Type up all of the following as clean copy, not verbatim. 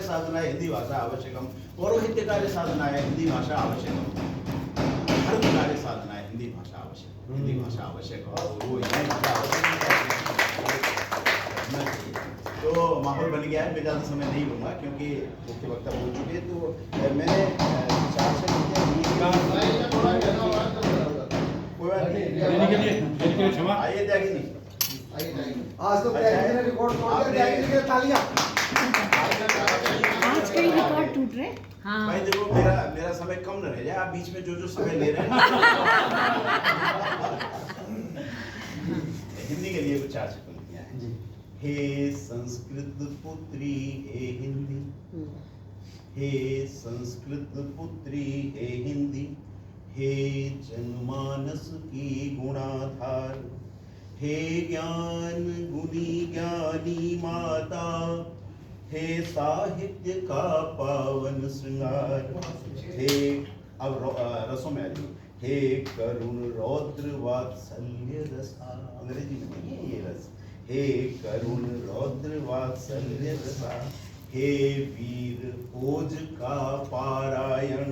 साधनाय हिंदी भाषा आवश्यकम, पौरोहित्य कार्य साधनाय हिंदी भाषा आवश्यकम, धर्म कार्य साधनाय हिंदी भाषा आवश्यक, हिंदी भाषा आवश्यक और वो हिंदी भाषा आवश्यक। तो माहौल बन गया है। मैं ज़्यादा समय नहीं लूँगा क्योंकि मुख्य वक्ता बोल चुके। तो मैंने विचार से आइए त्यागी नहीं आज तो रिकॉर्ड तोड़ दिया, तालियां। आज कई रिकॉर्ड टूट रहे। हाँ भाई देखो, मेरा समय कम न रह जाए। आप बीच में जो समय ले रहे हैं हिंदी के लिए कुछ 4 पंक्तियां हैं। हे संस्कृत पुत्री हे हिंदी, हे संस्कृत पुत्री हे हिंदी, हे जनमानस की गुणाधार, हे ज्ञान गुणी ज्ञानी माता, हे साहित्य का पावन श्रृंगार, हे अब रसों में आ जाइए। हे करुण रौद्र वात्सल्य रसा, अंग्रेजी में नहीं है ये रस। हे करुण रौद्र वात्सल्य रसा, हे वीर ओज का पारायण,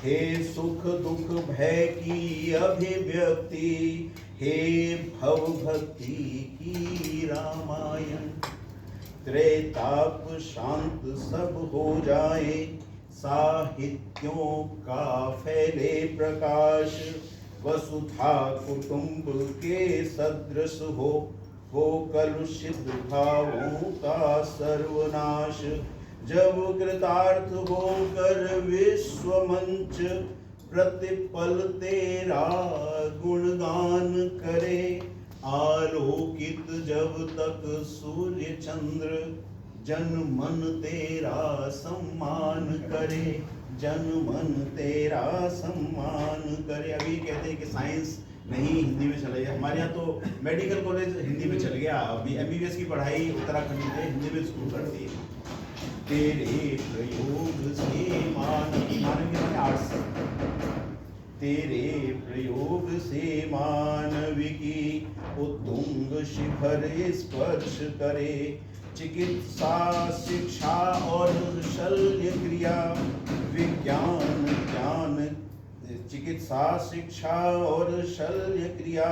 हे सुख दुख भय की अभिव्यक्ति, हे भव भक्ति की रामायण। त्रेताप शांत सब हो जाए, साहित्यों का फैले प्रकाश, वसुधा कुटुंब के सदृश हो कलुषित भावों का सर्वनाश। जब कृतार्थ होकर विश्व मंच प्रतिपल तेरा गुणगान करे, आलोकित जब तक सूर्य चंद्र जन मन तेरा सम्मान करे, जन मन तेरा सम्मान करे। अभी कहते हैं कि साइंस नहीं हिंदी में चला गया। हमारे यहाँ तो मेडिकल कॉलेज हिंदी में चल गया। अभी MBBS की पढ़ाई उत्तराखंड में हिंदी में शुरू कर दी। तेरे प्रयोग से मानव आर्ट्स, तेरे प्रयोग से मानव की उत्तुंग शिखर स्पर्श करे। चिकित्सा शिक्षा और शल्य क्रिया विज्ञान ज्ञान, चिकित्सा शिक्षा और शल्य क्रिया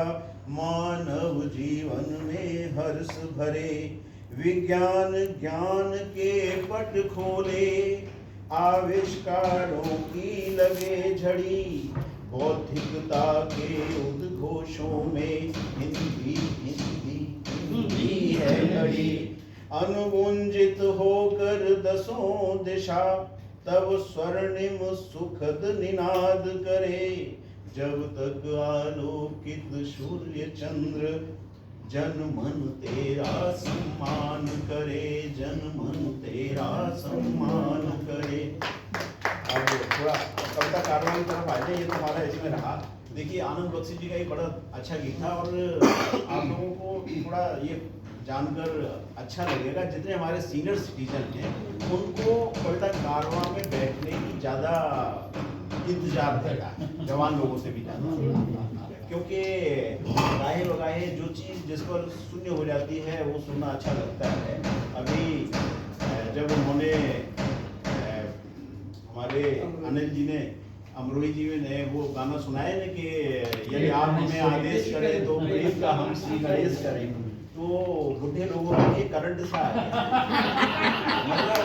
मानव जीवन में हर्ष भरे। विज्ञान ज्ञान के पट खोले, आविष्कारों की लगे झड़ी, बौद्धिकता के उद्घोषों में हिंदी हिंदी हिंदी है लड़ी। अनुगुंजित होकर दसों दिशा तब स्वर्णिम सुखद निनाद करे। जब तक आलोकित सूर्य चंद्र जन मन तेरा सम्मान करे, जन मन तेरा सम्मान करे। अब थोड़ा कविता कार्रवाई की तरफ आ जाए। ये तो हमारा इसमें रहा। देखिए, आनंद बख्शी जी का ये बड़ा अच्छा गीत था और आप लोगों को थोड़ा ये जानकर अच्छा लगेगा, जितने हमारे सीनियर सिटीजन हैं उनको कविता कारवां में बैठने की ज़्यादा इंतजार रहेगा, जवान लोगों से भी ज़्यादा। क्योंकि गाहे बगाहे जो चीज़ जिस पर शून्य हो जाती है वो सुनना अच्छा लगता है। अभी जब उन्होंने हमारे अनिल जी ने, अमरोही जी ने वो गाना सुनाया ना कि यदि आप हमें आदेश करें तो प्रेम का हम श्री गणेश करें, तो बुढ़े लोगों को ये करंट सा है। मतलब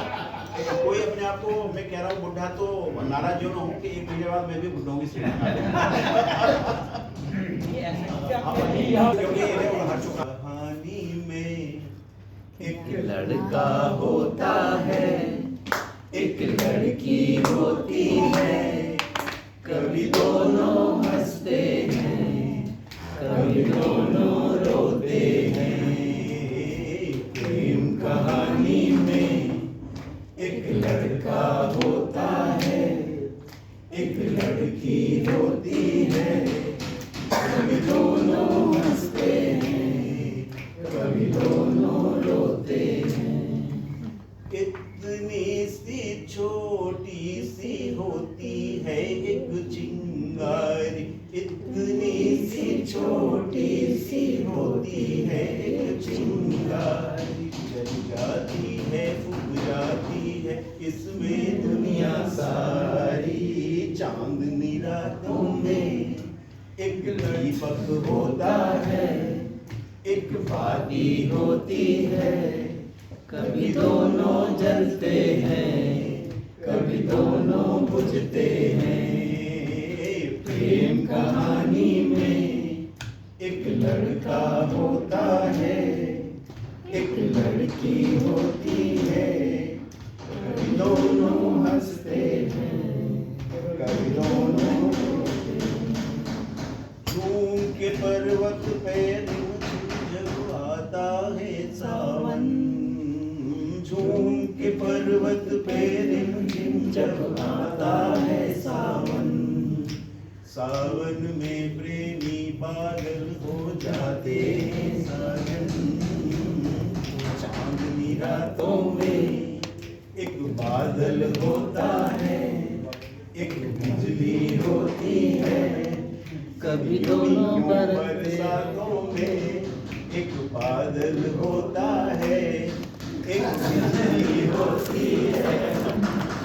कोई अपने आप को, मैं कह रहा हूँ बुढ़ा, तो नाराज जो ना हो कि 1 महीने बाद मैं भी बुढ़ों की सीट कहानी में एक लड़का होता है, एक लड़की होती है, कभी दोनों हंसते हैं, कभी दोनों रोते हैं। प्रेम कहानी में एक लड़का होता है, एक लड़की होती है, कभी दोनों हंसते हैं, कभी दोनों रोते हैं। इतनी सी छोटी सी होती है एक चिंगारी, इतनी सी छोटी सी होती है एक चिंगारी, जल जाती है फूक जाती इसमें दुनिया सारी चांदनी रातों में एक दीपक होता है, एक बाती होती है, कभी दोनों जलते हैं, कभी दोनों बुझते हैं। प्रेम कहानी में एक लड़का होता है, एक लड़की होती है, कभी दोनों हंसते हैं, कभी दोनों रोते हैं। झूम के पर्वत पे जब आता है सावन, झूम के पर्वत पे रिमझिम जब आता है सावन, सावन में प्रेमी पागल हो जाते हैं साजन। चांदनी रातों में एक बादल होता है, एक बिजली होती है, कभी दोनों बरसातों में एक बादल होता है, एक बिजली होती है,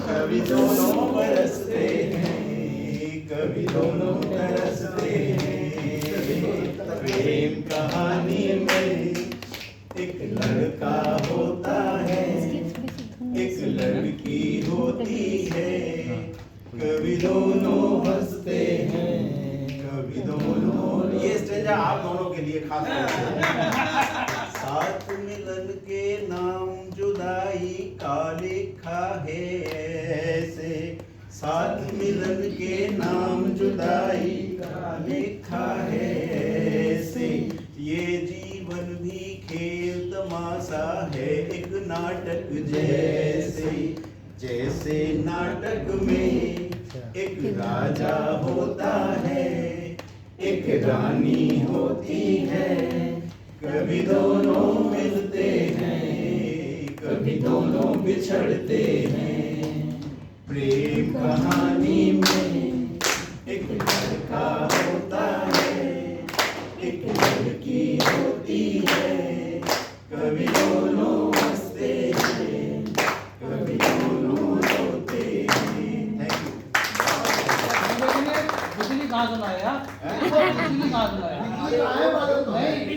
कभी दोनों बरसते हैं, कभी दोनों तरसते हैं। प्रेम कहानी में एक लड़का होता है, एक लड़की होती है, कभी दोनों हंसते हैं, कभी दोनों। ये स्टेजा आप दोनों के लिए खास है। साथ मिलन के नाम जुदाई का लिखा है ऐसे, साथ मिलन के नाम जुदाई का लिखा है ऐसे। ये जीवन भी खेल तमाशा है एक नाटक जैसे, जैसे नाटक में एक राजा होता है, एक रानी होती है, कभी दोनों मिलते हैं, कभी दोनों बिछड़ते हैं। प्रेम कहानी में एक लड़का होता है, एक लड़की होती है, कभी दोनों हंसते हैं, कभी दोनों रोते हैं। Thank you. बिजली कहाँ से लाया? बिजली कहाँ से लाया? आए बादल तो नहीं